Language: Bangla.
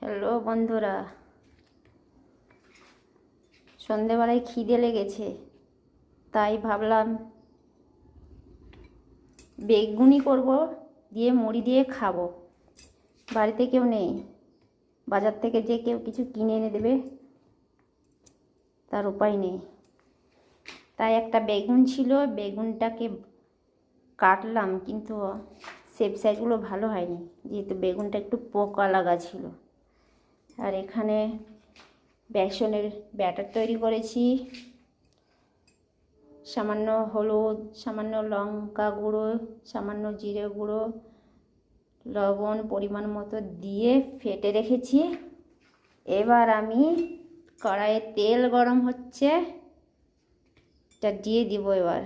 হ্যালো বন্ধুরা, সন্ধেবেলায় খিদে লেগেছে, তাই ভাবলাম বেগুনি করব, দিয়ে মুড়ি দিয়ে খাবো। বাড়িতে কেউ নেই, বাজার থেকে যে কেউ কিছু কিনে এনে দেবে তার উপায় নেই। তাই একটা বেগুন ছিল, বেগুনটাকে কাটলাম, কিন্তু শেপ সাইজগুলো ভালো হয়নি, যেহেতু বেগুনটা একটু পোকা লাগা ছিল। আর এখানে বেসনের ব্যাটার তৈরি করেছি, সামান্য হলুদ, সামান্য লঙ্কা গুঁড়ো, সামান্য জিরে গুঁড়ো, লবণ পরিমাণ মতো দিয়ে ফেটে রেখেছি। এবার আমি কড়াইয়ে তেল গরম হচ্ছে, এটা দিয়ে দিব। এবার